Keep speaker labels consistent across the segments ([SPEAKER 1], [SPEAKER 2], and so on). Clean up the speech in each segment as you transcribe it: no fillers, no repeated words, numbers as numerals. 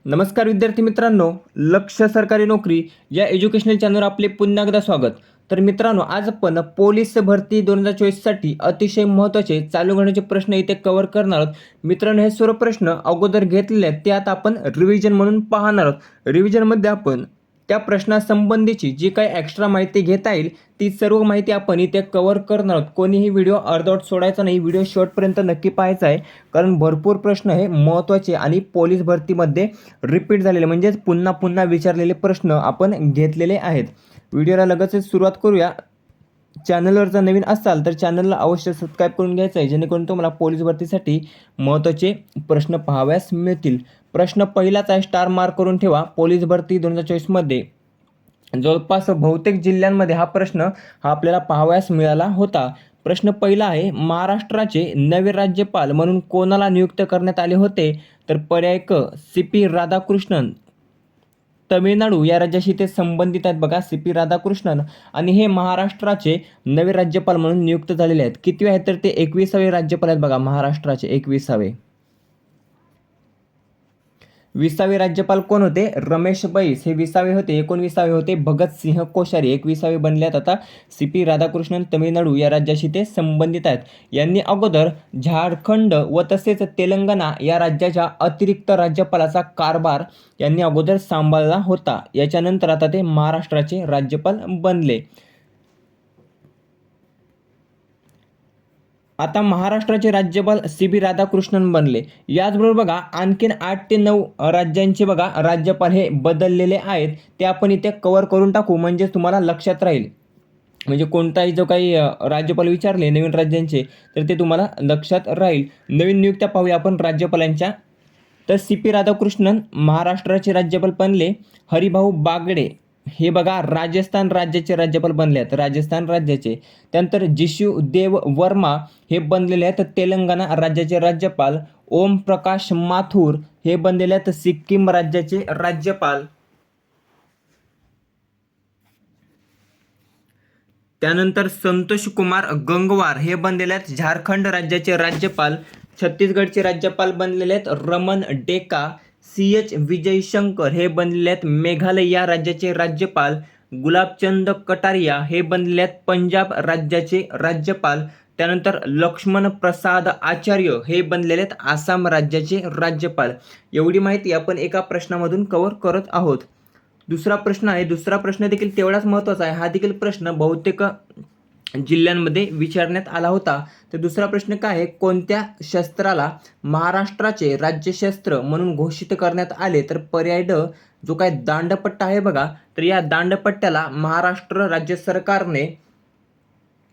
[SPEAKER 1] नमस्कार विद्यार्थी मित्रांनो, लक्ष सरकारी नोकरी या एज्युकेशनल चॅनलवर आपले पुन्हा एकदा स्वागत. तर मित्रांनो, आज आपण पोलीस भरती 2024 साठी अतिशय महत्त्वाचे चालू घडण्याचे प्रश्न इथे कव्हर करणार आहोत. मित्रांनो, हे सर्व प्रश्न अगोदर घेतलेले आहेत, ते आता आपण रिव्हिजन म्हणून पाहणार आहोत. रिव्हिजनमध्ये आपण त्या प्रश्नासंबंधीची जी काही एक्स्ट्रा माहिती घेता येईल ती सर्व माहिती आपण इथे कव्हर करणार आहोत. कोणीही व्हिडिओ अर्धवट सोडायचा नाही, व्हिडिओ शेवटपर्यंत नक्की पाहायचा आहे, कारण भरपूर प्रश्न हे महत्त्वाचे आणि पोलीस भरतीमध्ये रिपीट झालेले म्हणजेच पुन्हा पुन्हा विचारलेले प्रश्न आपण घेतलेले आहेत. व्हिडिओला लगेचच सुरुवात करूया. चॅनलवर जर नवीन असाल तर चॅनलला अवश्य सबस्क्राईब करून घ्यायचं आहे, जेणेकरून तुम्हाला पोलीस भरतीसाठी महत्त्वाचे प्रश्न पाहाव्यास मिळतील. प्रश्न पहिलाच आहे, स्टार मार्क करून ठेवा. पोलीस भरती 2024 मध्ये जवळपास बहुतेक जिल्ह्यांमध्ये हा प्रश्न आपल्याला पाहावयास मिळाला होता. प्रश्न पहिला आहे, महाराष्ट्राचे नवे राज्यपाल म्हणून कोणाला नियुक्त करण्यात आले होते? तर पर्याय क, सी.पी. राधाकृष्णन. तमिळनाडू या राज्याशी ते संबंधित आहेत बघा, सी.पी. राधाकृष्णन, आणि हे महाराष्ट्राचे नवे राज्यपाल म्हणून नियुक्त झालेले आहेत. किती आहेत? तर ते 21वे राज्यपाल आहेत बघा, महाराष्ट्राचे 21वे. 20वे राज्यपाल कोण होते? रमेश बैस हे 20वे होते. 19वे होते भगतसिंह कोश्यारी, 21वे बनले आहेत आता सी.पी. राधाकृष्णन. तमिळनाडू या राज्याशी ते संबंधित आहेत. यांनी अगोदर झारखंड व तसेच तेलंगणा या राज्याच्या अतिरिक्त राज्यपालाचा कारभार यांनी अगोदर सांभाळला होता. याच्यानंतर आता ते महाराष्ट्राचे राज्यपाल बनले. आता महाराष्ट्राचे राज्यपाल सी.पी. राधाकृष्णन बनले. याचबरोबर बघा, आणखीन 8 ते 9 राज्यांचे बघा राज्यपाल हे बदललेले आहेत. ते आपण इथे कव्हर करून टाकू, म्हणजे तुम्हाला लक्षात राहील. म्हणजे कोणताही जो काही राज्यपाल विचारले नवीन राज्यांचे, तर ते तुम्हाला लक्षात राहील. नवीन नियुक्त्या पाहूया आपण राज्यपालांच्या. तर सी.पी. राधाकृष्णन महाराष्ट्राचे राज्यपाल बनले. हरिभाऊ बागडे हे बघा राजस्थान राज्याचे राज्यपाल बनले आहेत, राजस्थान राज्याचे. त्यानंतर जिशू देव वर्मा हे बनलेले आहेत तेलंगणा राज्याचे राज्यपाल. ओम प्रकाश माथुर हे बनलेले आहेत सिक्कीम राज्याचे राज्यपाल. त्यानंतर संतोष कुमार गंगवार हे बनलेले आहेत झारखंड राज्याचे राज्यपाल. छत्तीसगडचे राज्यपाल बनलेले आहेत रमन डेका. सी.एच. विजयशंकर हे बनलेले आहेत मेघालय या राज्याचे राज्यपाल. गुलाबचंद कटारिया हे बनलेले आहेत पंजाब राज्याचे राज्यपाल. त्यानंतर लक्ष्मण प्रसाद आचार्य हे बनलेले आहेत आसाम राज्याचे राज्यपाल. एवढी माहिती आपण एका प्रश्नामधून कव्हर करत आहोत. दुसरा प्रश्न आहे, दुसरा प्रश्न देखील तेवढाच महत्त्वाचा आहे. हा देखील प्रश्न बहुतेक जिल्ह्यांमध्ये विचारण्यात आला होता. तर दुसरा प्रश्न काय आहे, कोणत्या शस्त्राला महाराष्ट्राचे राज्यशस्त्र म्हणून घोषित करण्यात आले? तर पर्याय ड, जो काय दांडपट्टा आहे बघा, तर या दांडपट्ट्याला महाराष्ट्र राज्य सरकारने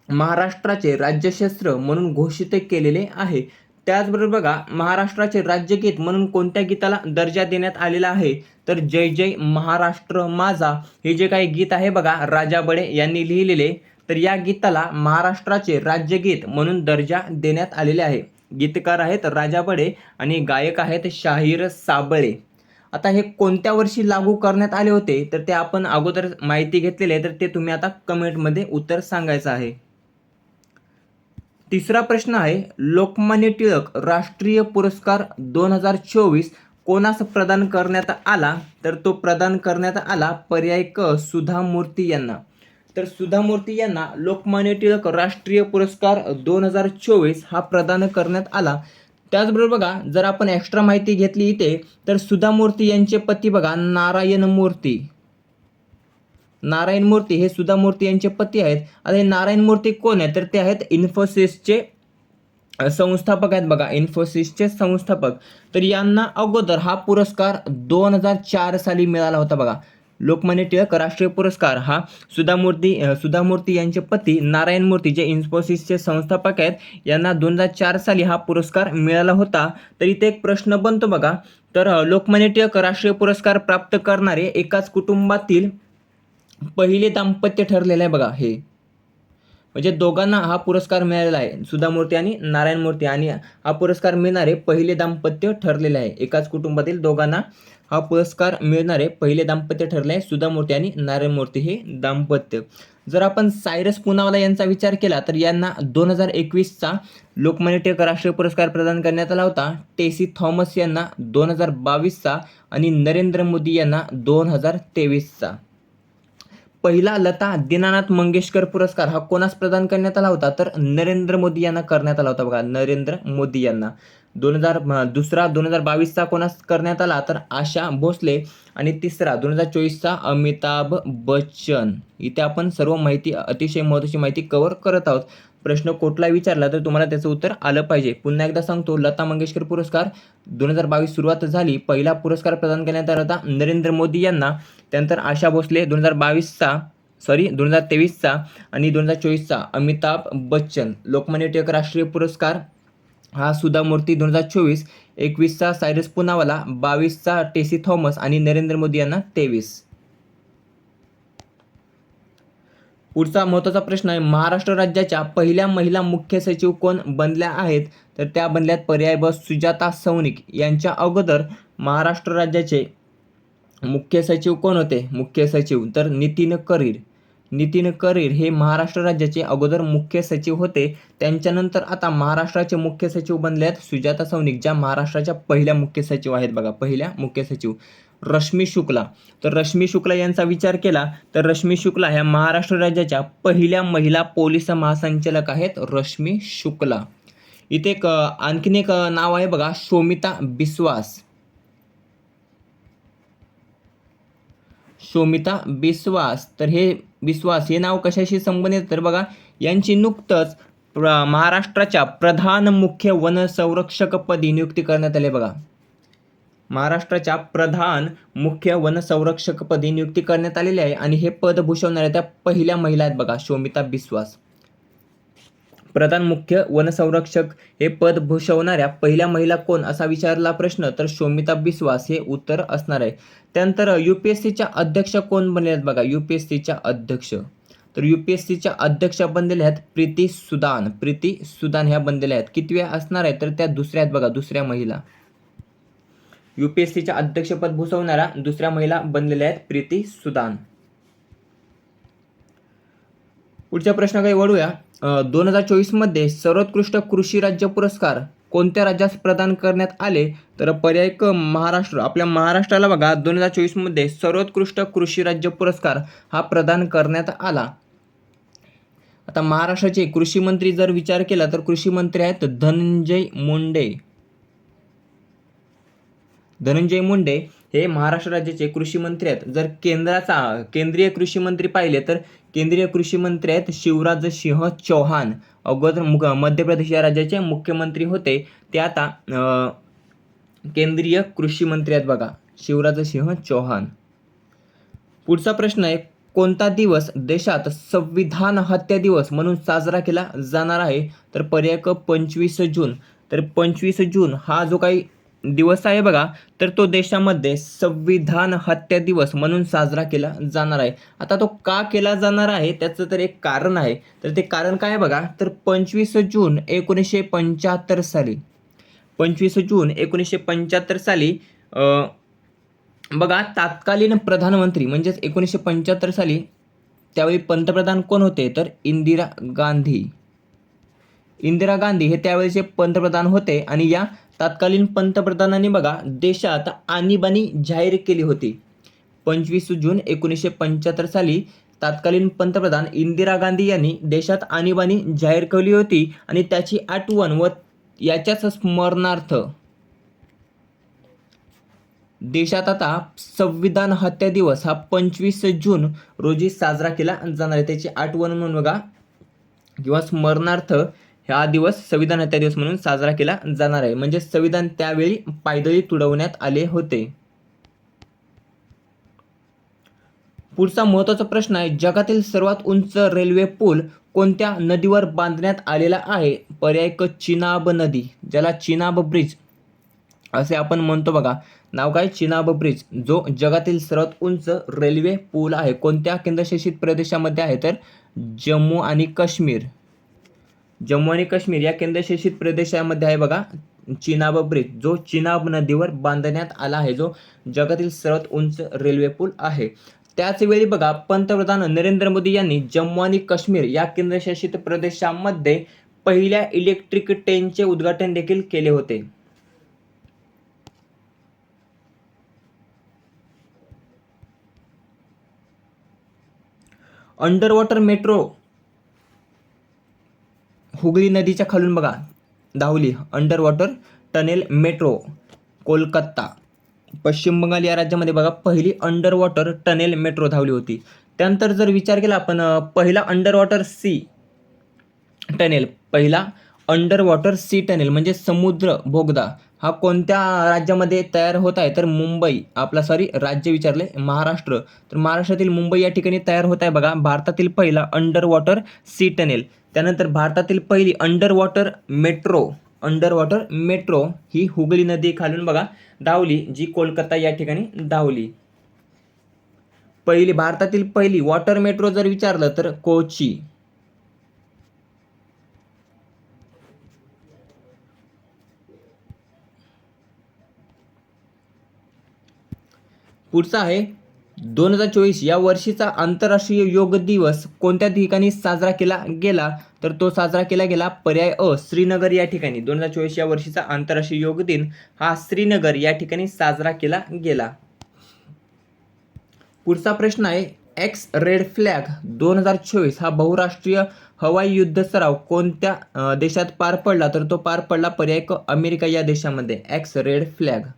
[SPEAKER 1] महाराष्ट्राचे राज्यशस्त्र म्हणून घोषित केलेले आहे. त्याचबरोबर बघा, महाराष्ट्राचे राज्यगीत म्हणून कोणत्या गीताला दर्जा देण्यात आलेला आहे? तर जय जय महाराष्ट्र माझा हे जे काही गीत आहे बघा, राजा बडे यांनी लिहिलेले, तर या गीताला महाराष्ट्राचे राज्यगीत म्हणून दर्जा देण्यात आलेले आहे. गीतकार आहेत राजा बडे आणि गायक आहेत शाहीर साबळे. आता हे कोणत्या वर्षी लागू करण्यात आले होते? तर ते आपण अगोदर माहिती घेतलेली आहे, तर ते तुम्ही आता कमेंटमध्ये उत्तर सांगायचं आहे. तिसरा प्रश्न आहे, लोकमान्य टिळक राष्ट्रीय पुरस्कार 2024 कोणास प्रदान करण्यात आला? तर तो प्रदान करण्यात आला पर्याय क, सुधा मूर्ती यांना. तर सुधा मूर्ती यांना लोकमान्य टिळक राष्ट्रीय पुरस्कार 2024 हा प्रदान करण्यात आला. त्याचबरोबर बघा, जर आपण एक्स्ट्रा माहिती घेतली इथे, तर सुधा मूर्ती यांचे पती बघा नारायण मूर्ती. नारायण मूर्ती हे सुधा मूर्ती यांचे पती आहेत. आता हे नारायण मूर्ती कोण आहेत? तर ते आहेत इन्फोसिसचे संस्थापक आहेत बघा, इन्फोसिसचे संस्थापक. तर यांना अगोदर हा पुरस्कार 2004 साली मिळाला होता बघा. लोकमान्य टिळक राष्ट्रीय पुरस्कार हा सुधा मूर्ती यांचे पती नारायण मूर्ती जे इन्फोसिसचे संस्थापक आहेत, यांना 2004 साली हा पुरस्कार मिळाला होता. तर इथे एक प्रश्न बनतो बघा, तर लोकमान्य टिळक राष्ट्रीय पुरस्कार प्राप्त करणारे एकाच कुटुंबातील पहिले दाम्पत्य ठरलेलं आहे बघा हे. म्हणजे दोघांना हा पुरस्कार मिळालेला आहे, सुधा मूर्ती आणि नारायण मूर्ती, आणि हा पुरस्कार मिळणारे पहिले दाम्पत्य ठरलेले आहे. एकाच कुटुंबातील दोघांना हा पुरस्कार मिळणारे पहिले दाम्पत्य ठरले आहे, सुधा मूर्ती आणि नारायण मूर्ती हे दाम्पत्य. जर आपण सायरस पूनावाला यांचा विचार केला तर यांना 2021चा लोकमान्य टिळक राष्ट्रीय पुरस्कार प्रदान करण्यात आला होता. टेसी थॉमस यांना 2022चा आणि नरेंद्र मोदी यांना 2023चा. पहिला लता दीनानाथ मंगेशकर पुरस्कार हा कोणास प्रदान करण्यात आला होता, तर नरेंद्र मोदी यांना करण्यात आला होता. बघा, नरेंद्र मोदी यांना. दुसरा 2022चा कोणास करण्यात आला, तर आशा भोसले, आणि तिसरा 2024चा अमिताभ बच्चन. इथे आपण सर्व माहिती, अतिशय महत्त्वाची माहिती कव्हर करत आहोत. प्रश्न कुठला विचारला तर तुम्हाला त्याचं उत्तर आलं पाहिजे. पुन्हा एकदा सांगतो, लता मंगेशकर पुरस्कार 2022 सुरुवात झाली. पहिला पुरस्कार प्रदान करण्यात आला होता नरेंद्र मोदी यांना. त्यानंतर आशा भोसले 2023चा आणि 2024चा अमिताभ बच्चन. लोकमान्य टिळक राष्ट्रीय पुरस्कार हा सुधा मूर्ती 2024, 21चा सायरस पूनावाला, 22चा टेसी थॉमस आणि नरेंद्र मोदी यांना 23. पुढचा महत्त्वाचा प्रश्न आहे, महाराष्ट्र राज्याच्या पहिल्या महिला मुख्य सचिव कोण बनल्या आहेत, तर त्या बनल्यात पर्याय ब सुजाता सौनिक. यांच्या अगोदर महाराष्ट्र राज्याचे मुख्य सचिव कोण होते, मुख्य सचिव, तर नितीन करीर. नितीन करीर हे महाराष्ट्र राज्याचे अगोदर मुख्य सचिव होते. त्यांच्यानंतर आता महाराष्ट्राचे मुख्य सचिव बनले आहेत सुजाता सौनिक, ज्या महाराष्ट्राच्या पहिल्या मुख्य सचिव आहेत. बघा, पहिल्या मुख्य सचिव. रश्मी शुक्ला, तर रश्मी शुक्ला यांचा विचार केला तर रश्मी शुक्ला ह्या महाराष्ट्र राज्याच्या पहिल्या महिला पोलीस महासंचालक आहेत, रश्मी शुक्ला. इथे आणखीन एक नाव आहे बघा, शोमिता बिस्वास. शोमिता बिस्वास. तर हे बिस्वास हे नाव कशाशी संबंधित, तर बघा, यांची नुकतंच महाराष्ट्राच्या प्रधान मुख्य वन संरक्षकपदी नियुक्ती करण्यात आली. बघा, महाराष्ट्राच्या प्रधान मुख्य वन संरक्षकपदी नियुक्ती करण्यात आलेली आहे आणि हे पद भूषवणाऱ्या त्या पहिल्या महिला आहेत. बघा, शोमिता बिस्वास. प्रधान मुख्य वन संरक्षक हे पद भूषवणाऱ्या पहिल्या महिला कोण असा विचारला प्रश्न, तर शोमिता बिस्वास हे उत्तर असणार आहे. त्यानंतर UPSCच्या अध्यक्ष कोण बनले आहेत. बघा, UPSCच्या अध्यक्ष, तर UPSCच्या अध्यक्ष बनलेल्या आहेत प्रीती सुदान. प्रीती सुदान ह्या बनलेल्या आहेत. कितव्या असणार आहेत, तर त्या दुसऱ्या आहेत. बघा, दुसऱ्या महिला. UPSCच्या अध्यक्षपद भूषवणाऱ्या दुसऱ्या महिला बनलेल्या आहेत प्रीती सुदान. पुढच्या प्रश्नाकडे वळूया. 2024 मध्ये सर्वोत्कृष्ट कृषी राज्य पुरस्कार कोणत्या राज्यास प्रदान करण्यात आले, तर पर्याय क महाराष्ट्र. आपल्या महाराष्ट्राला बघा 2024 मध्ये सर्वोत्कृष्ट कृषी राज्य पुरस्कार हा प्रदान करण्यात आला. आता महाराष्ट्राचे कृषी मंत्री जर विचार केला तर कृषी मंत्री आहेत धनंजय मुंडे. धनंजय मुंडे हे महाराष्ट्र राज्याचे कृषी मंत्री आहेत. जर केंद्रीय कृषी मंत्री पाहिले तर केंद्रीय कृषी मंत्री आहेत शिवराज सिंह चौहान. अगोदर मध्य प्रदेश या राज्याचे मुख्यमंत्री होते, ते आता केंद्रीय कृषी मंत्री आहेत. बघा, शिवराज सिंह चौहान. पुढचा प्रश्न आहे, कोणता दिवस देशात संविधान हत्या दिवस म्हणून साजरा केला जाणार आहे, तर पर्याय क 25 जून. तर 25 जून हा जो काही दिवस आहे बघा, तर तो देशामध्ये संविधान हत्या दिवस म्हणून साजरा केला जाणार आहे. आता तो का केला जाणार आहे त्याचं तर एक कारण आहे. तर ते कारण काय आहे बघा, तर 25 जून 1975 साली, 25 जून 1975 साली बघा, तत्कालीन प्रधानमंत्री म्हणजेच 1975 साली त्यावेळी पंतप्रधान कोण होते, तर इंदिरा गांधी. इंदिरा गांधी हे त्यावेळेचे पंतप्रधान होते आणि या तत्कालीन पंतप्रधानांनी बघा देशात आणीबाणी जाहीर केली होती. 25 जून 1975 साली तत्कालीन पंतप्रधान इंदिरा गांधी यांनी देशात आणीबाणी जाहीर केली होती आणि त्याची आठवण व याच्याच स्मरणार्थ देशात आता संविधान हत्या दिवस हा 25 जून रोजी साजरा केला जाणार आहे. त्याची आठवण म्हणून बघा किंवा स्मरणार्थ हा दिवस संविधान हत्या दिवस म्हणून साजरा केला जाणार आहे. म्हणजे संविधान त्यावेळी पायदळी तुडवण्यात आले होते. पुढचा महत्त्वाचा प्रश्न आहे, जगातील सर्वात उंच रेल्वे पूल कोणत्या नदीवर बांधण्यात आलेला आहे, पर्याय क चिनाब नदी, ज्याला चिनाब ब्रिज असे आपण म्हणतो. बघा, नाव काय, चिनाब ब्रिज, जो जगातील सर्वात उंच रेल्वे पूल आहे. कोणत्या केंद्रशासित प्रदेशामध्ये आहे, तर जम्मू आणि काश्मीर. जम्मू आणि काश्मीर या केंद्रशासित प्रदेशामध्ये आहे बघा चिनाब ब्रिज, जो चिनाब नदीवर बांधण्यात आला आहे, जो जगातील सर्वात उंच रेल्वे पूल आहे. त्याच वेळी बघा पंतप्रधान नरेंद्र मोदी यांनी जम्मू आणि काश्मीर या केंद्रशासित प्रदेशामध्ये पहिल्या इलेक्ट्रिक ट्रेनचे उद्घाटन देखील केले होते. अंडर वॉटर मेट्रो हुगळी नदीच्या खालून बघा धावली. Under water tunnel metro Kolkata पश्चिम बंगाल या राज्यामध्ये बघा पहिली अंडर वॉटर टनेल मेट्रो धावली होती. त्यानंतर जर विचार केला आपण पहिला अंडर वॉटर सी टनेल, पहिला अंडर वॉटर सी टनेल म्हणजे समुद्र बोगदा हा कोणत्या राज्यामध्ये तयार होत आहे, तर मुंबई, राज्य विचारले महाराष्ट्र, तर महाराष्ट्रातील मुंबई या ठिकाणी तयार होत आहे बघा भारतातील पहिला अंडर वॉटर सी टनेल. त्यानंतर भारतातील पहिली अंडर वॉटर मेट्रो ही हुगळी नदी खालून बघा धावली, जी कोलकाता या ठिकाणी धावली. भारतातील पहिली वॉटर मेट्रो जर विचारलं तर कोची. पुढचा आहे 2024 या वर्षीचा आंतरराष्ट्रीय योग दिवस कोणत्या ठिकाणी साजरा केला गेला, तर तो साजरा केला गेला पर्याय अ श्रीनगर या ठिकाणी. 2024 या वर्षीचा आंतरराष्ट्रीय योग दिन हा श्रीनगर या ठिकाणी साजरा केला गेला. पुढचा प्रश्न आहे एक्स रेड फ्लॅग 2024 हा बहुराष्ट्रीय हवाई युद्ध सराव कोणत्या देशात पार पडला, तर तो पार पडला पर्याय क अमेरिका या देशामध्ये. X red flag.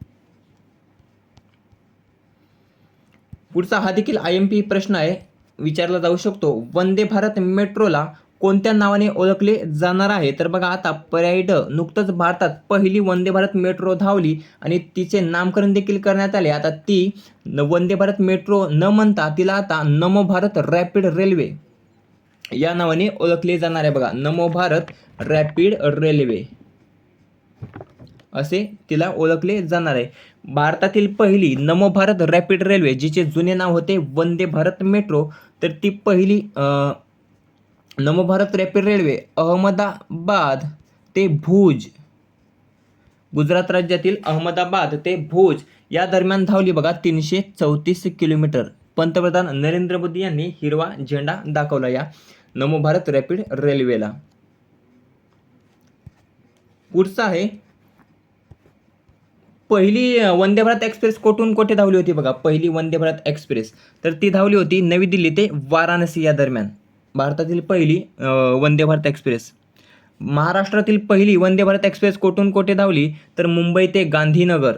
[SPEAKER 1] पुढचा हा देखील IMP प्रश्न आहे, विचारला जाऊ शकतो. वंदे भारत मेट्रोला कोणत्या नावाने ओळखले जाणार आहे, तर बघा आता पर्याय ड नुकतंच भारतात पहिली वंदे भारत मेट्रो धावली आणि तिचे नामकरण देखील करण्यात आले. आता ती वंदे भारत मेट्रो न म्हणता तिला आता नमो भारत रॅपिड रेल्वे या नावाने ओळखले जाणार आहे बघा. नमो भारत रॅपिड रेल्वे असे तिला ओळखले जाणार आहे. भारतातील पहिली नमो भारत रॅपिड रेल्वे जिचे जुने नाव होते वंदे भारत मेट्रो, तर ती पहिली नमो भारत रॅपिड रेल्वे अहमदाबाद ते भुज, गुजरात राज्यातील अहमदाबाद ते भुज या दरम्यान धावली बघा 334 किलोमीटर. पंतप्रधान नरेंद्र मोदी यांनी हिरवा झेंडा दाखवला या नमो भारत रॅपिड रेल्वेला. पुढचा आहे पहिली वंदे भारत एक्सप्रेस कोठून कोठे धावली होती बघा. पहिली वंदे भारत एक्सप्रेस तर ती धावली होती नवी दिल्ली ते वाराणसी या दरम्यान. भारतातील पहिली वंदे भारत एक्सप्रेस. महाराष्ट्रातील पहिली वंदे भारत एक्सप्रेस कोठून कोठे धावली, तर मुंबई ते गांधीनगर.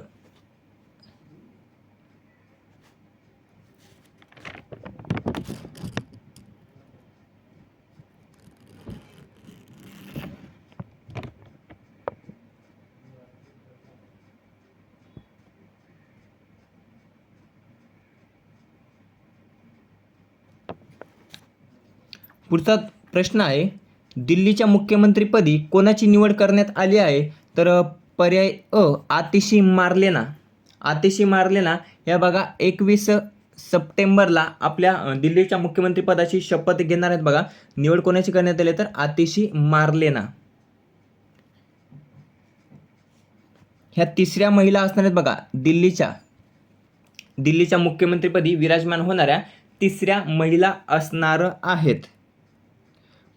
[SPEAKER 1] पुढचा प्रश्न आहे दिल्लीच्या मुख्यमंत्रीपदी कोणाची निवड करण्यात आली आहे, तर पर्याय अ आतिशी मार्लेना. आतिशी मार्लेना या बघा 21 सप्टेंबरला आपल्या दिल्लीच्या मुख्यमंत्रीपदाची शपथ घेणार आहेत बघा. निवड कोणाची करण्यात आली, तर आतिशी मार्लेना. ह्या तिसऱ्या महिला असणार आहेत बघा दिल्लीच्या मुख्यमंत्रीपदी विराजमान होणाऱ्या तिसऱ्या महिला असणार आहेत.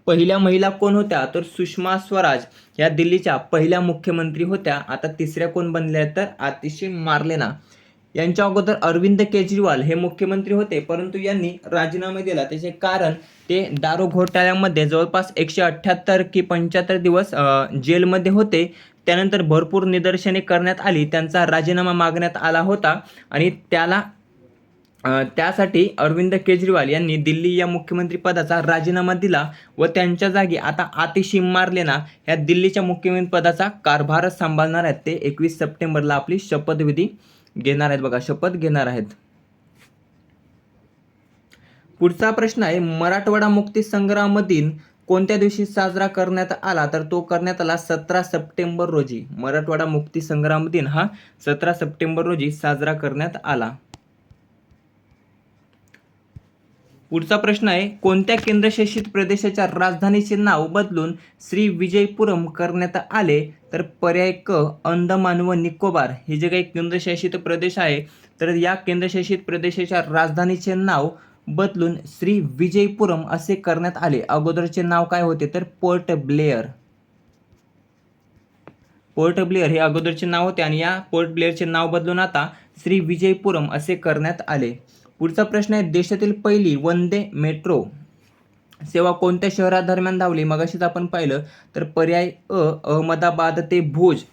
[SPEAKER 1] पहिल्या महिला कोण होत्या, तर सुषमा स्वराज या दिल्लीच्या पहिल्या मुख्यमंत्री होत्या. आता तिसऱ्या कोण बनल्या, तर आतिशी मार्लेना. यांच्या अगोदर अरविंद केजरीवाल हे मुख्यमंत्री होते, परंतु यांनी राजीनामा दिला. त्याचे कारण ते दारू घोटाळ्यामध्ये जवळपास 178 की 75 दिवस जेलमध्ये होते. त्यानंतर भरपूर निदर्शने करण्यात आली, त्यांचा राजीनामा मागण्यात आला होता आणि त्यासाठी अरविंद केजरीवाल यांनी दिल्ली या मुख्यमंत्रीपदाचा राजीनामा दिला व त्यांच्या जागी आता आतिशी मार्लेना ह्या दिल्लीच्या मुख्यमंत्रीपदाचा कारभार सांभाळणार आहेत. ते 21 सप्टेंबरला आपली शपथविधी घेणार आहेत बघा, शपथ घेणार आहेत. पुढचा प्रश्न आहे मराठवाडा मुक्ती संग्राम दिन कोणत्या दिवशी साजरा करण्यात आला, तर तो करण्यात आला 17 सप्टेंबर रोजी. मराठवाडा मुक्ती संग्राम दिन हा 17 सप्टेंबर रोजी साजरा करण्यात आला. पुढचा प्रश्न आहे, कोणत्या केंद्रशासित प्रदेशाच्या राजधानीचे नाव बदलून श्री विजयपुरम करण्यात आले? तर पर्याय क अंदमान व निकोबार हे जे काही केंद्रशासित प्रदेश आहे, तर या केंद्रशासित प्रदेशाच्या राजधानीचे नाव बदलून श्री विजयपुरम असे करण्यात आले. अगोदरचे नाव काय होते? तर पोर्ट ब्लेअर. पोर्ट ब्लेअर हे अगोदरचे नाव होते आणि या पोर्ट ब्लेअरचे नाव बदलून आता श्री विजयपुरम असे करण्यात आले. पुढचा प्रश्न आहे, देशातील पहिली वंदे मेट्रो सेवा कोणत्या शहरादरम्यान धावली? मगाशीच आपण पाहिलं, तर पर्याय अहमदाबाद ते भुज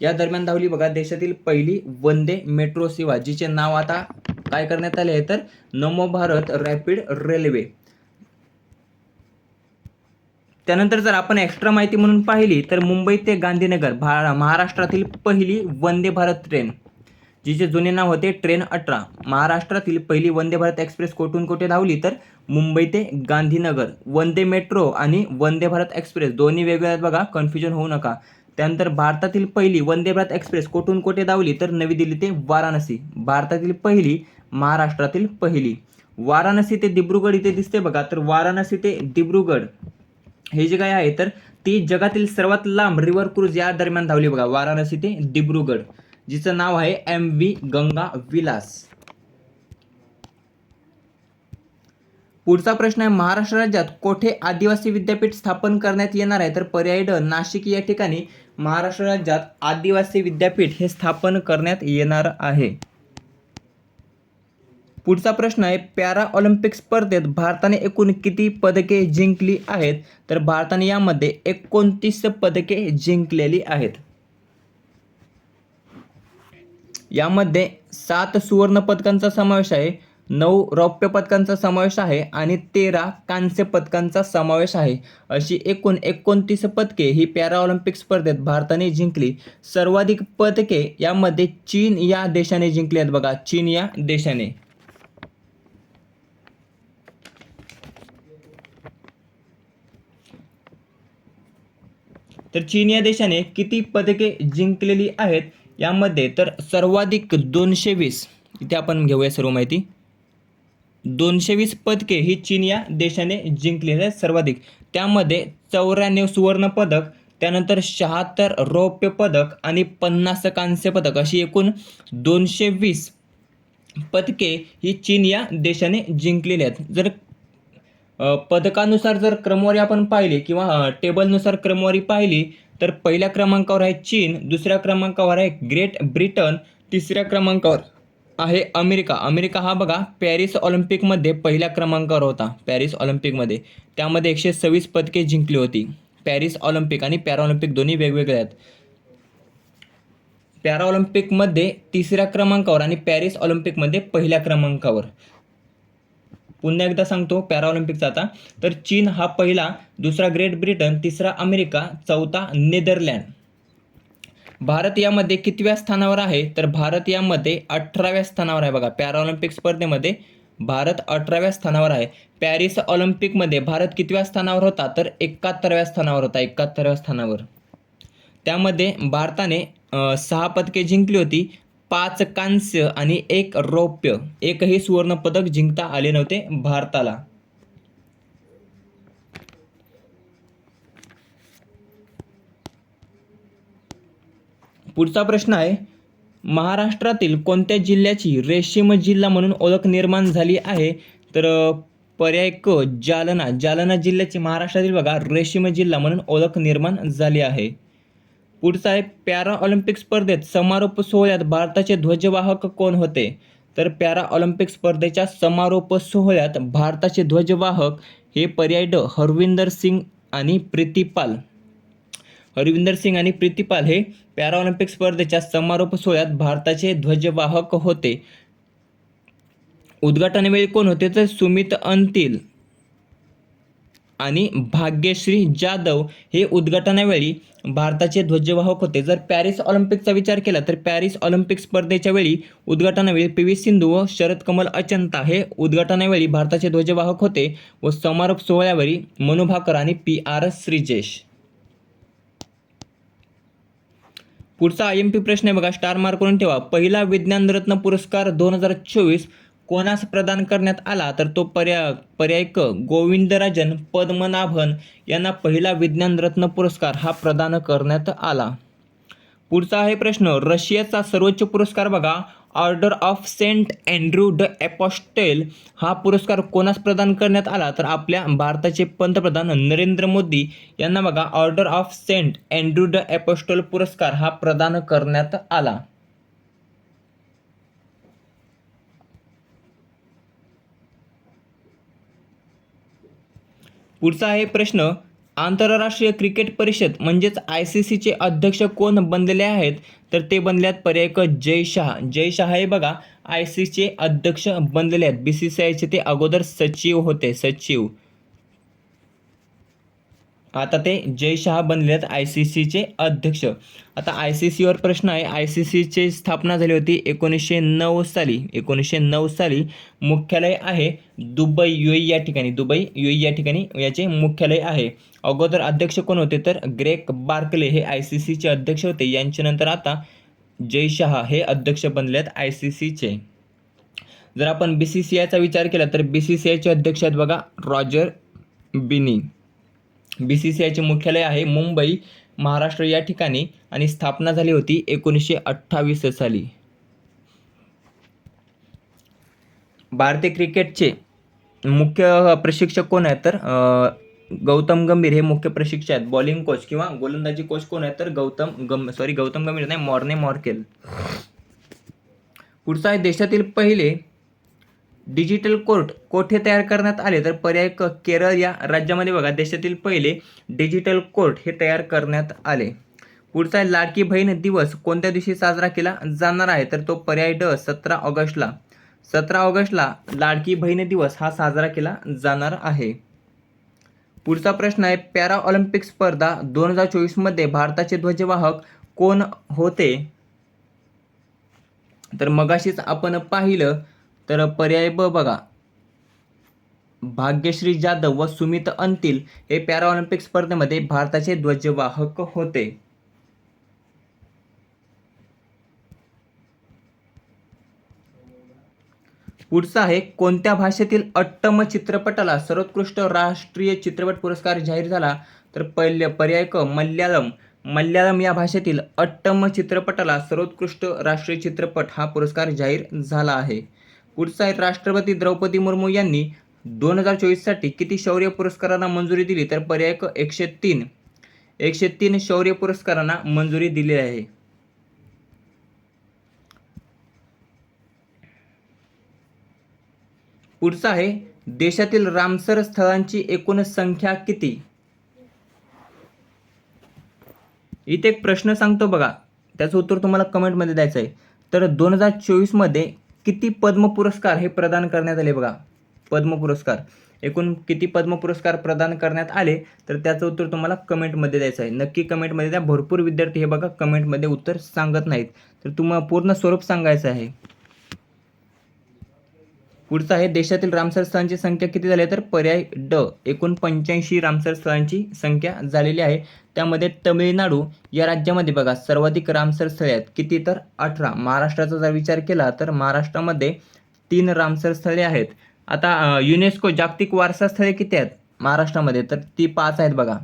[SPEAKER 1] या दरम्यान धावली बघा देशातील पहिली वंदे मेट्रो सेवा, जिचे नाव आता काय करण्यात आले आहे? तर नमो भारत रॅपिड रेल्वे. त्यानंतर जर आपण एक्स्ट्रा माहिती म्हणून पाहिली, तर मुंबई ते गांधीनगर महाराष्ट्रातील पहिली वंदे भारत ट्रेन, जिचे जुने नाव होते ट्रेन 18. महाराष्ट्रातील पहिली वंदे भारत एक्सप्रेस कोठून कोठे धावली? तर मुंबई ते गांधीनगर. वंदे मेट्रो आणि वंदे भारत एक्सप्रेस दोन्ही वेगळे आहेत बघा, कन्फ्युजन होऊ नका. त्यानंतर भारतातील पहिली वंदे भारत एक्सप्रेस कोठून कोठे धावली? तर नवी दिल्ली ते वाराणसी. भारतातील पहिली, महाराष्ट्रातील पहिली. वाराणसी ते दिब्रुगड इथे दिसते बघा, तर वाराणसी ते दिब्रुगड हे जे काय आहे, तर ती जगातील सर्वात लांब रिव्हर क्रूज या दरम्यान धावली बघा, वाराणसी ते दिब्रुगड, जिचं नाव आहे MV गंगा विलास. पुढचा प्रश्न आहे, महाराष्ट्र राज्यात कोठे आदिवासी विद्यापीठ स्थापन करण्यात येणार आहे? तर पर्याय ड नाशिक या ठिकाणी महाराष्ट्र राज्यात आदिवासी विद्यापीठ हे स्थापन करण्यात येणार आहे. पुढचा प्रश्न आहे, पॅरा ऑलिम्पिक स्पर्धेत भारताने एकूण किती पदके जिंकली आहेत? तर भारताने यामध्ये 29 पदके जिंकलेली आहेत. यामध्ये 7 सुवर्ण पदकांचा समावेश आहे, 9 रौप्य पदकांचा समावेश आहे आणि 13 कांस्य पदकांचा समावेश आहे. अशी एकूण 29 पदके ही पॅरा ऑलिम्पिक स्पर्धेत भारताने जिंकली. सर्वाधिक पदके यामध्ये चीन या देशाने जिंकली आहेत बघा, चीन या देशाने. तर चीन या देशाने किती पदके जिंकलेली आहेत यामध्ये? तर सर्वाधिक 220, इथे आपण घेऊया सर्व माहिती. 220 पदके ही चीन या देशाने जिंकलेली आहेत सर्वाधिक. त्यामध्ये 94 सुवर्ण पदक, त्यानंतर 76 रौप्य पदक आणि 50 कांस्य पदक अशी एकूण 220 पदके ही चीन या देशाने जिंकलेली आहेत. जर पदकानुसार जर क्रमवारी आपण पाहिली किंवा टेबलनुसार क्रमवारी पाहिली, तर पहिल्या क्रमांकावर आहे चीन, दुसऱ्या क्रमांकावर आहे ग्रेट ब्रिटन, तिसऱ्या क्रमांकावर आहे अमेरिका. अमेरिका हा बघा पॅरिस ऑलिम्पिकमध्ये पहिल्या क्रमांकावर होता. पॅरिस ऑलिम्पिकमध्ये त्यामध्ये 126 पदके जिंकली होती. पॅरिस ऑलिम्पिक आणि पॅराऑलिम्पिक दोन्ही वेगवेगळे आहेत. पॅराऑलिम्पिकमध्ये तिसऱ्या क्रमांकावर आणि पॅरिस ऑलिम्पिकमध्ये पहिल्या क्रमांकावर. पुन्हा एकदा सांगतो पॅराऑलिम्पिकचा आता, तर चीन हा पहिला, दुसरा ग्रेट ब्रिटन, तिसरा अमेरिका, चौथा नेदरलँड. भारत यामध्ये कितव्या स्थानावर आहे? तर भारत यामध्ये 18व्या स्थानावर आहे बघा. पॅराऑलिम्पिक स्पर्धेमध्ये भारत 18व्या स्थानावर आहे. पॅरिस ऑलिम्पिकमध्ये भारत कितव्या स्थानावर होता? तर 71व्या स्थानावर होता, 71व्या स्थानावर. त्यामध्ये भारताने 6 पदके जिंकली होती, 5 कांस्य आणि 1 रौप्य. एकही सुवर्ण पदक जिंकता आले नव्हते भारताला. पुढचा प्रश्न आहे, महाराष्ट्रातील कोणत्या जिल्ह्याची रेशीम जिल्हा म्हणून ओळख निर्माण झाली आहे? तर पर्याय क जालना. जालना जिल्ह्याची महाराष्ट्रातील बघा रेशीम जिल्हा म्हणून ओळख निर्माण झाली आहे. पुढचा आहे, पॅरा ऑलिम्पिक स्पर्धेत समारोप सोहळ्यात भारताचे ध्वजवाहक कोण होते? तर पॅरा ऑलिम्पिक स्पर्धेच्या समारोप सोहळ्यात भारताचे ध्वजवाहक हे पर्याय ड हरविंदर सिंग आणि प्रीतिपाल. हरविंदर सिंग आणि प्रीतिपाल हे पॅराऑलिम्पिक स्पर्धेच्या समारोप सोहळ्यात भारताचे ध्वजवाहक होते. उद्घाटनावेळी कोण होते? तर सुमित अंतिल आणि भाग्यश्री जाधव हे उद्घाटनावेळी भारताचे ध्वजवाहक होते. जर पॅरिस ऑलिम्पिकचा विचार केला तर पॅरिस ऑलिम्पिक स्पर्धेच्या वेळी उद्घाटनावेळी PV सिंधू व शरद कमल अचंता हे उद्घाटनावेळी भारताचे ध्वजवाहक होते व समारोप सोहळ्यावेळी मनु भाकर आणि PR श्रीजेश. पुढचा IMP प्रश्न आहे बघा, स्टार मार्क करून ठेवा. पहिला विज्ञान रत्न पुरस्कार 2024 कोणास प्रदान करण्यात आला, तर तो पर्याय क गोविंदराजन पद्मनाभन यांना पहिला विज्ञान रत्न पुरस्कार हा प्रदान करण्यात आला. पुढचा आहे प्रश्न, रशियाचा सर्वोच्च पुरस्कार बघा, order of Saint Andrew the apostle हा पुरस्कार कोणास प्रदान करण्यात आला, तर आपल्या भारताचे पंतप्रधान नरेंद्र मोदी यांना बघा order of Saint Andrew the apostle पुरस्कार हा प्रदान करण्यात आला. पुढचा आहे प्रश्न, आंतरराष्ट्रीय क्रिकेट परिषद म्हणजेच ICCचे अध्यक्ष कोण बनलेले आहेत, तर ते बनले आहेत पर्याय क जय शहा. जय शहा हे बघा ICCचे अध्यक्ष बनलेले आहेत. BCCIचे ते अगोदर सचिव होते, सचिव. आता ते जय शहा बनले आहेत ICCचे अध्यक्ष. आता ICCवर प्रश्न आहे, ICCची स्थापना झाली होती 1909 साली. 1909 साली. मुख्यालय आहे दुबई UAE या ठिकाणी. दुबई UAE या ठिकाणी याचे मुख्यालय आहे. अगोदर अध्यक्ष कोण होते, तर ग्रेग बार्कले हे ICCचे अध्यक्ष होते. यांच्यानंतर आता जय शहा हे अध्यक्ष बनले आहेत ICCचे. जर आपण BCCIचा विचार केला तर BCCIचे अध्यक्ष आहेत बघा रॉजर बिनी. BCCIचे मुख्यालय आहे मुंबई, महाराष्ट्र या ठिकाणी आणि स्थापना झाली होती 1928 साली. भारतीय क्रिकेटचे मुख्य प्रशिक्षक कोण आहेत, तर गौतम गंभीर हे मुख्य प्रशिक्षक आहेत. बॉलिंग कोच किंवा गोलंदाजी कोच कोण आहेत, तर गौतम गंभीर नाही, मॉर्ने मॉर्केल. पुढचा आहे, देशातील पहिले डिजिटल कोर्ट कोठे तयार करण्यात आले, तर पर्याय क केरळ या राज्यामध्ये बघा देशातील पहिले डिजिटल कोर्ट हे तयार करण्यात आले. पुढचा आहे, लाडकी बहीण दिवस कोणत्या दिवशी साजरा केला जाणार आहे, तर तो पर्याय ड 17 ऑगस्टला. 17 ऑगस्टला लाडकी बहीण दिवस हा साजरा केला जाणार आहे. पुढचा प्रश्न आहे, पॅरा ऑलिम्पिक स्पर्धा 2024 मध्ये भारताचे ध्वजवाहक कोण होते, तर मगाशीच आपण पाहिलं, तर पर्याय ब बघा भाग्यश्री जाधव व सुमित अंतिल हे पॅरा ऑलिम्पिक स्पर्धेमध्ये भारताचे ध्वजवाहक होते. पुढचा आहे, कोणत्या भाषेतील अट्टम चित्रपटाला सर्वोत्कृष्ट राष्ट्रीय चित्रपट पुरस्कार जाहीर झाला, तर पर्याय क मल्याळम. मल्याळम या भाषेतील अट्टम चित्रपटाला सर्वोत्कृष्ट राष्ट्रीय चित्रपट हा पुरस्कार जाहीर झाला आहे. पुढचा आहे, राष्ट्रपती द्रौपदी मुर्मू यांनी 2024 साठी किती शौर्य पुरस्कारांना मंजुरी दिली, तर पर्याय क 103. 103 शौर्य पुरस्कारांना मंजुरी दिली आहे. पुढचा आहे, देशातील रामसर स्थळांची एकूण संख्या किती. इथे एक प्रश्न सांगतो बघा, त्याचं उत्तर तुम्हाला कमेंटमध्ये द्यायचं आहे. तर 2024 मध्ये किती पद्म पुरस्कार हे प्रदान करण्यात आले बघा. पद्म पुरस्कार एकूण किती पद्म पुरस्कार प्रदान करण्यात आले, तर त्याचं उत्तर तुम्हाला कमेंटमध्ये द्यायचं आहे. नक्की कमेंटमध्ये द्या. भरपूर विद्यार्थी हे बघा कमेंटमध्ये उत्तर सांगत नाहीत, तर तुम्हाला पूर्ण स्वरूप सांगायचं आहे. पुढचा आहे, देशातील रामसर स्थळांची संख्या किती झाली आहे, तर पर्याय ड एकूण 85 रामसर स्थळांची संख्या झालेली आहे. त्यामध्ये तमिळनाडू या राज्यामध्ये बघा सर्वाधिक रामसर स्थळे आहेत. किती, तर 18. महाराष्ट्राचा जर विचार केला तर महाराष्ट्रामध्ये 3 रामसर स्थळे आहेत. आता युनेस्को जागतिक वारसा स्थळे किती आहेत महाराष्ट्रामध्ये, तर ती 5 आहेत बघा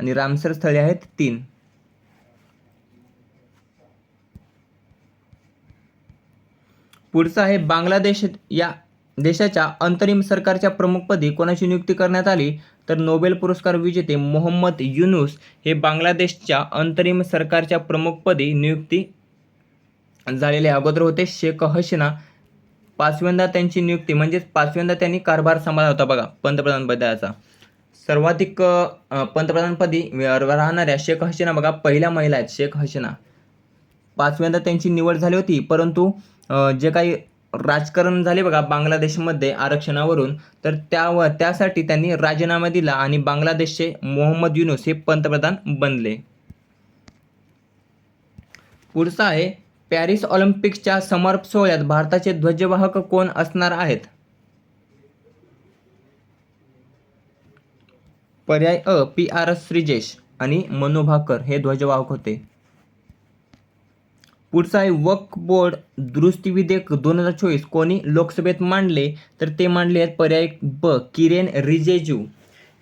[SPEAKER 1] आणि रामसर स्थळे आहेत 3. पुढचा आहे, बांगलादेश या देशाच्या अंतरिम सरकारच्या प्रमुखपदी कोणाची नियुक्ती करण्यात आली, तर नोबेल पुरस्कार विजेते मोहम्मद युनूस हे बांगलादेशच्या अंतरिम सरकारच्या प्रमुखपदी नियुक्ती झालेले. अगोदर होते शेख हसीना. 5व्यांदा त्यांची नियुक्ती म्हणजेच 5व्यांदा त्यांनी कारभार सांभाळला होता बघा पंतप्रधान पदाचा. सर्वाधिक पंतप्रधानपदी राहणाऱ्या शेख हसीना बघा पहिल्या महिला आहेत शेख हसीना. 5व्यांदा त्यांची निवड झाली होती, परंतु जे काही राजकारण झाले बघा बांगलादेशमध्ये आरक्षणावरून, तर त्यासाठी त्यांनी राजीनामा दिला आणि बांगलादेशचे मोहम्मद युनूस हे पंतप्रधान बनले. पुढचा आहे, पॅरिस ऑलिम्पिक्सच्या समारोप सोहळ्यात भारताचे ध्वजवाहक कोण असणार आहेत, पर्याय अ PR श्रीजेश आणि मनू भाकर हे ध्वजवाहक होते. पुढचा आहे वक्फ बोर्ड दुरुस्ती विधेयक 2024 कोणी लोकसभेत मांडले, तर ते मांडले आहेत पर्याय ब किरेन रिजिजू.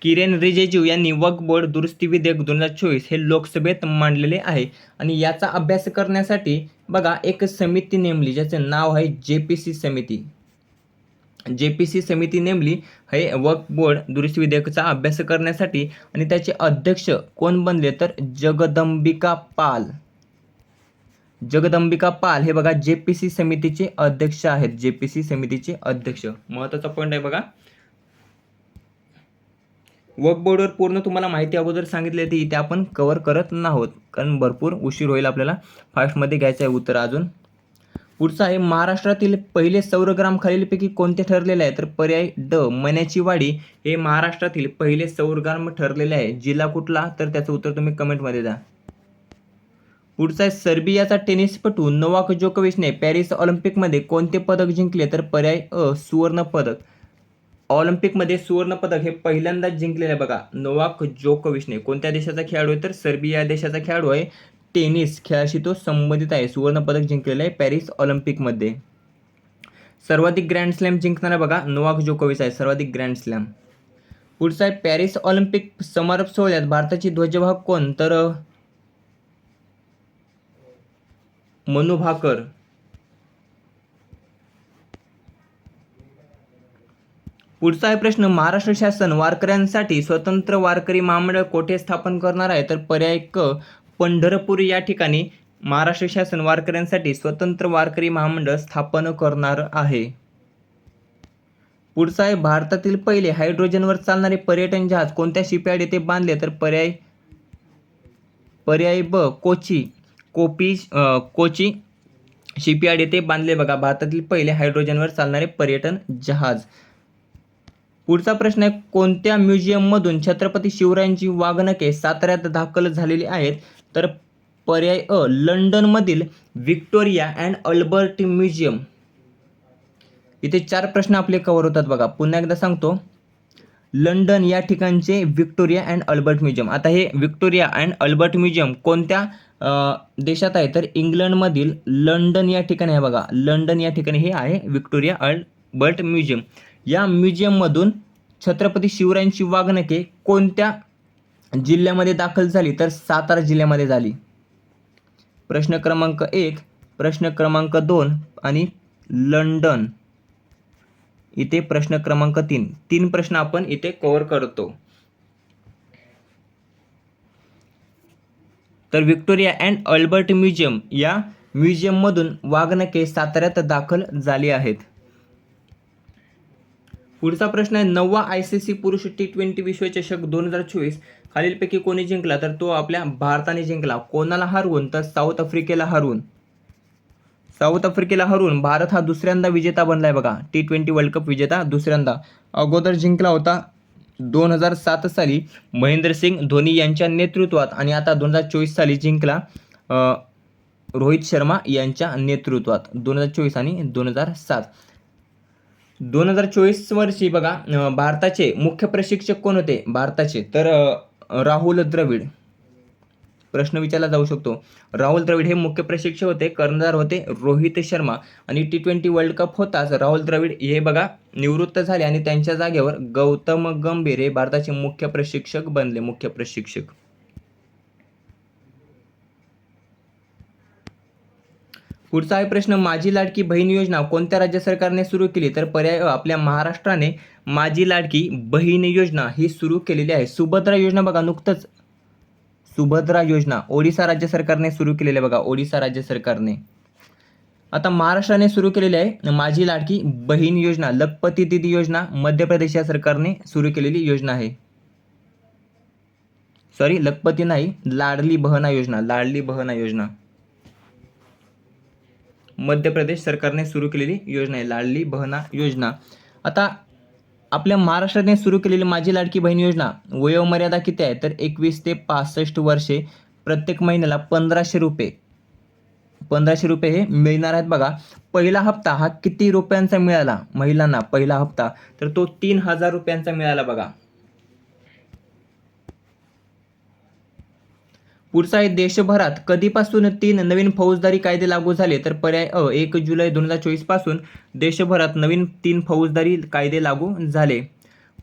[SPEAKER 1] किरेन रिजिजू यांनी वक्फ बोर्ड दुरुस्ती विधेयक 2024 हे लोकसभेत मांडलेले आहे. आणि याचा अभ्यास करण्यासाठी बघा एक समिती नेमली ज्याचे नाव आहे JPC समिती. JPC समिती नेमली हे वक्फ बोर्ड दुरुस्ती विधेयकाचा अभ्यास करण्यासाठी. आणि त्याचे अध्यक्ष कोण बनले, तर जगदंबिका पाल. जगदंबिका पाल हे बघा JPC समितीचे अध्यक्ष आहेत. JPC समितीचे अध्यक्ष महत्त्वाचा पॉईंट आहे बघा. वक्फ बोर्डवर पूर्ण तुम्हाला माहिती अगोदर सांगितली ती इथे आपण कव्हर करत नाहोत कारण भरपूर उशीर होईल, आपल्याला फास्टमध्ये घ्यायचं आहे उत्तर अजून. पुढचा आहे महाराष्ट्रातील पहिले सौर ग्राम खालीलपैकी कोणते ठरलेले आहे, तर पर्याय ड मण्याची वाडी हे महाराष्ट्रातील पहिले सौर ग्राम ठरलेले आहे. जिल्हा कुठला, तर त्याचं उत्तर तुम्ही कमेंटमध्ये द्या. पुढचा आहे सर्बियाचा टेनिसपटू नोवाक जोकोविचने पॅरिस ऑलिम्पिकमध्ये कोणते पदक जिंकले, तर पर्याय अ सुवर्ण पदक. ऑलिम्पिकमध्ये सुवर्ण पदक हे पहिल्यांदाच जिंकलेले आहे बघा नोवाक जोकोविचने. कोणत्या देशाचा खेळाडू आहे, तर सर्बिया देशाचा खेळाडू आहे. टेनिस खेळाशी तो संबंधित आहे. सुवर्ण पदक जिंकलेलं आहे पॅरिस ऑलिम्पिकमध्ये. सर्वाधिक ग्रँड स्लॅम जिंकणारा बघा नोवाक जोकोविच आहे, सर्वाधिक ग्रँड स्लॅम. पुढचा आहे पॅरिस ऑलिम्पिक समारोप सोहळ्यात भारताची ध्वजवाहक कोण, तर मनू भाकर. पुढचा आहे प्रश्न महाराष्ट्र शासन वारकऱ्यांसाठी स्वतंत्र वारकरी महामंडळ कोठे स्थापन करणार आहे, तर पर्याय क पंढरपूर या ठिकाणी महाराष्ट्र शासन वारकऱ्यांसाठी स्वतंत्र वारकरी महामंडळ स्थापन करणार आहे. पुढचा आहे भारतातील पहिले हायड्रोजनवर चालणारे पर्यटन जहाज कोणत्या शिपयार्ड येथे बांधले, तर पर्याय ब कोची शिपयार्ड येथे बांधले बघा भारतातील पहिले हायड्रोजनवर चालणारे पर्यटन जहाज. पुढचा प्रश्न आहे कोणत्या म्युझियममधून छत्रपती शिवरायांची वाघनखे साताऱ्यात दाखल झालेली आहेत, तर पर्याय अ लंडनमधील व्हिक्टोरिया अँड अल्बर्ट म्युझियम. इथे 4 प्रश्न आपले कव्हर होतात बघा. पुन्हा एकदा सांगतो, लंडन या ठिकाणचे व्हिक्टोरिया अँड अल्बर्ट म्युझियम. आता हे व्हिक्टोरिया अँड अल्बर्ट म्युझियम कोणत्या देशात आहे, तर इंग्लंडमधील लंडन या ठिकाणी आहे बघा. लंडन या ठिकाणी हे आहे व्हिक्टोरिया अल्बर्ट म्युझियम. या म्युझियममधून छत्रपती शिवरायांची वाघनखे कोणत्या जिल्ह्यामध्ये दाखल झाली, तर सातारा जिल्ह्यामध्ये झाली. प्रश्न क्रमांक 1, प्रश्न क्रमांक 2 आणि लंडन. इथे प्रश्न क्रमांक 3 प्रश्न आपण इथे कव्हर करतो. तर व्हिक्टोरिया अँड अल्बर्ट म्युझियम या म्युझियममधून वाघनखे साताऱ्यात दाखल झाली आहेत. पुढचा प्रश्न आहे 9वा ICC पुरुष T20 विश्वचषक 2024 खालीलपैकी कोणी जिंकला, तर तो आपल्या भारताने जिंकला. कोणाला हरवून, तर साऊथ आफ्रिकेला हरवून. साऊथ आफ्रिकेला हरवून भारत हा दुसऱ्यांदा विजेता बनलाय बघा. T20 वर्ल्ड कप विजेता दुसऱ्यांदा. अगोदर जिंकला होता 2007 साली महेंद्रसिंग धोनी यांच्या नेतृत्वात आणि आता 2024 साली जिंकला रोहित शर्मा यांच्या नेतृत्वात. 2024 आणि 2007. 2024 वर्षी बघा भारताचे मुख्य प्रशिक्षक कोण होते भारताचे, तर राहुल द्रविड. प्रश्न विचारला जाऊ शकतो. राहुल द्रविड हे मुख्य प्रशिक्षक होते. कर्णधार होते रोहित शर्मा. आणि T20 वर्ल्ड कप होताच राहुल द्रविड हे बघा निवृत्त झाले आणि त्यांच्या जागेवर गौतम गंभीर हे भारताचे मुख्य प्रशिक्षक बनले. मुख्य प्रशिक्षक. पुढचा आहे प्रश्न माझी लाडकी बहीण योजना कोणत्या राज्य सरकारने सुरू केली, तर पर्याय आपल्या महाराष्ट्राने माझी लाडकी बहीण योजना ही सुरू केलेली आहे. सुभद्रा योजना बघा नुकतंच सुभद्रा योजना ओडिशा राज्य सरकारने सुरू केलेली आहे बघा. ओडिशा राज्य सरकारने. आता महाराष्ट्राने सुरू केलेली आहे माझी लाडकी बहीण योजना. लखपती दीदी योजना मध्य प्रदेश या सरकारने सुरू केलेली योजना आहे. सॉरी लखपती नाही, लाडली बहना योजना. लाडली बहना योजना मध्य प्रदेश सरकारने सुरू केलेली योजना आहे. लाडली बहना योजना. आता आपल्या महाराष्ट्राने सुरू केलेली माझी लाडकी बहीण योजना वयोमर्यादा किती आहे, तर 21 ते 65 वर्षे. प्रत्येक महिन्याला 1500 रुपये हे मिळणार आहेत बघा. पहिला हप्ता हा किती रुपयांचा मिळाला महिलांना, पहिला हप्ता तर तो 3000 रुपयांचा मिळाला बघा. पुढचा आहे देशभरात कधीपासून 3 नवीन फौजदारी कायदे लागू झाले? तर पर्याय अ 1 जुलै 2024 पासून देशभरात नवीन 3 फौजदारी कायदे लागू झाले.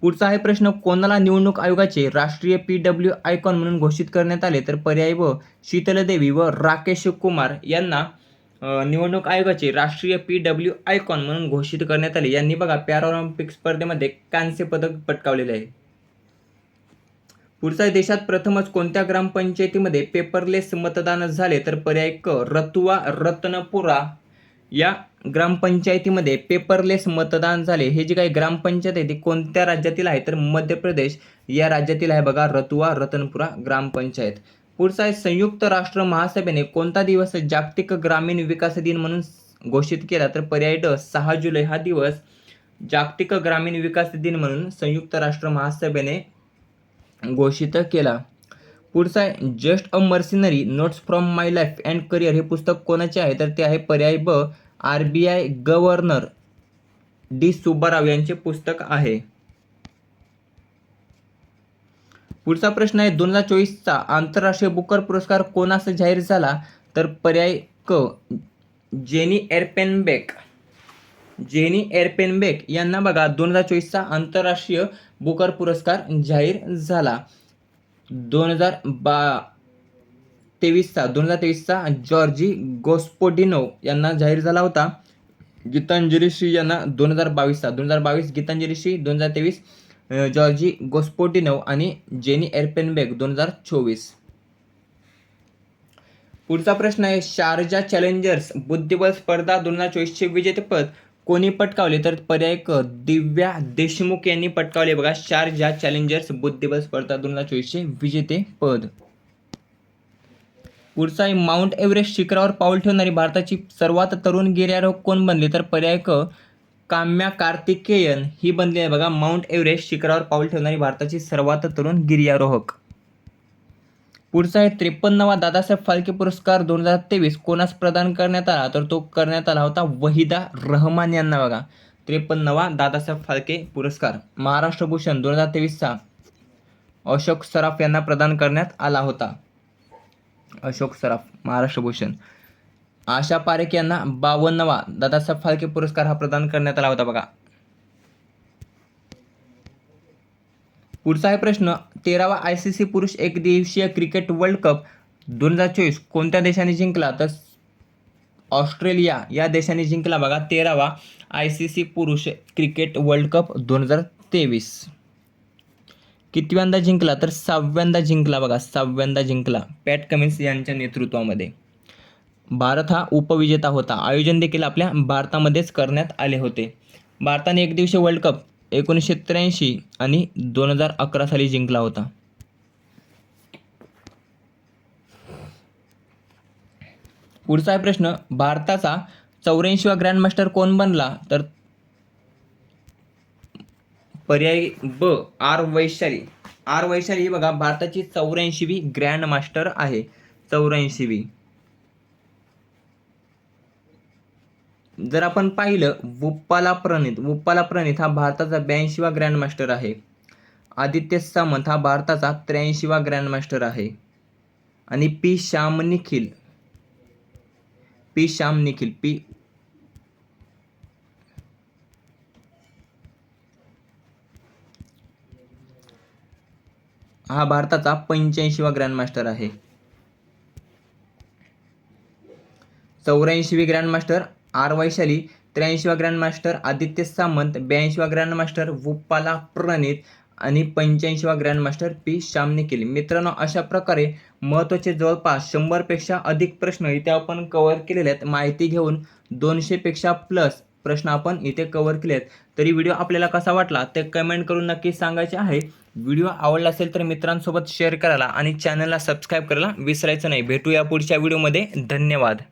[SPEAKER 1] पुढचा आहे प्रश्न, कोणाला निवडणूक आयोगाचे राष्ट्रीय PW आयकॉन म्हणून घोषित करण्यात आले? तर पर्याय व शीतलदेवी व राकेश कुमार यांना निवडणूक आयोगाचे राष्ट्रीय PW आयकॉन म्हणून घोषित करण्यात आले. यांनी बघा पॅराऑलिम्पिक स्पर्धेमध्ये कांस्य पदक पटकावलेले आहे. पुढचा देशात प्रथमच कोणत्या ग्रामपंचायतीमध्ये पेपरलेस मतदान झाले? तर पर्याय क रतुवा रत्नपुरा या ग्रामपंचायतीमध्ये पेपरलेस मतदान झाले. हे जे काही ग्रामपंचायत आहे ती कोणत्या राज्यातील आहे? तर मध्य प्रदेश या राज्यातील आहे बघा रतुवा रतनपुरा ग्रामपंचायत. पुढचा आहे संयुक्त राष्ट्र महासभेने कोणता दिवस जागतिक ग्रामीण विकास दिन म्हणून घोषित केला? तर पर्याय ड 6 जुलै हा दिवस जागतिक ग्रामीण विकास दिन म्हणून संयुक्त राष्ट्र महासभेने घोषित केला. पुढचा आहे just a mercenary notes from my life and career हे पुस्तक कोणाचे आहे? तर ते आहे पर्याय ब RBI गव्हर्नर D सुब्बाराव यांचे पुस्तक आहे. पुढचा प्रश्न आहे 2024चा आंतरराष्ट्रीय बुकर पुरस्कार कोणास जाहीर झाला? तर पर्याय क जेनी एरपेनबेक यांना बघा 2024चा आंतरराष्ट्रीय बुकर पुरस्कार जाहीर झाला. 2023चा जॉर्जी गोस्पोडिनो यांना जाहीर झाला होता. गीतांजली श्री यांना 2022 गीतांजली श्री, 2023 जॉर्जी गोस्पोडिनो आणि जेनी एरपेनबेक 2024. पुढचा प्रश्न आहे शारजा चॅलेंजर्स बुद्धिबळ स्पर्धा 2024चे विजेतेपद कोणी पटकावले? तर पर्याय क दिव्या देशमुख यांनी पटकावले बघा शारजा चॅलेंजर्स बुद्धिबळ स्पर्धा 2024चे विजेतेपद. पुढचा आहे माउंट एव्हरेस्ट शिखरावर पाऊल ठेवणारी भारताची सर्वात तरुण गिर्यारोहक कोण बनली? तर पर्याय क काम्या कार्तिकेयन ही बनली आहे बघा माउंट एव्हरेस्ट शिखरावर पाऊल ठेवणारी भारताची सर्वात तरुण गिर्यारोहक. पुढचा आहे 53वा दादासाहेब फाळके पुरस्कार 2023 कोणास प्रदान करण्यात आला? तर तो करण्यात आला होता वहिदा रहमान यांना बघा 53वा दादासाहेब फाळके पुरस्कार. महाराष्ट्र भूषण 2023चा अशोक सराफ यांना प्रदान करण्यात आला होता. अशोक सराफ महाराष्ट्र भूषण. आशा पारेख यांना 52वा दादासाहेब फाळके पुरस्कार हा प्रदान करण्यात आला होता बघा. पुढचा आहे प्रश्न 13वा ICC पुरुष एकदिवसीय क्रिकेट वर्ल्ड कप 2024 कोणत्या देशाने जिंकला? तर ऑस्ट्रेलिया या देशाने जिंकला बघा 13वा ICC पुरुष क्रिकेट वर्ल्ड कप 2023. कितव्यांदा जिंकला? तर 6व्यांदा जिंकला बघा 6व्यांदा जिंकला पॅट कमिन्स यांच्या नेतृत्वामध्ये. भारत हा उपविजेता होता. आयोजन देखील आपल्या भारतामध्येच करण्यात आले होते. भारताने एकदिवसीय वर्ल्ड कप 1983 आणि 2011 साली जिंकला होता. पुढचा आहे प्रश्न भारताचा 84वा ग्रँडमास्टर कोण बनला? तर पर्याय ब आर वैशाली ही बघा भारताची 84वी ग्रँडमास्टर आहे. 84वी. जर आपण पाहिलं वुप्पाला प्रणित हा भारताचा 82वा ग्रँडमास्टर आहे. आदित्य सामंत हा भारताचा 83वा ग्रँडमास्टर आहे. आणि पी श्याम निखिल हा भारताचा 85वा ग्रँडमास्टर आहे. 84वी ग्रँडमास्टर आर वैशाली, 83वा ग्रँडमास्टर आदित्य सामंत, 82वा ग्रँडमास्टर वुप्पाला प्रणित आणि 85वा ग्रँडमास्टर पी श्याम निखिल. मित्रांनो अशा प्रकारे महत्त्वाचे जवळपास 100पेक्षा अधिक प्रश्न इथे आपण कव्हर केलेले आहेत. माहिती घेऊन 200पेक्षा प्लस प्रश्न आपण इथे कव्हर केले आहेत. तरी व्हिडिओ आपल्याला कसा वाटला ते कमेंट करून नक्की सांगायचे आहे. व्हिडिओ आवडला असेल तर मित्रांसोबत शेअर करायला आणि चॅनलला सबस्क्राईब करायला विसरायचं नाही. भेटूया पुढच्या व्हिडिओमध्ये. धन्यवाद.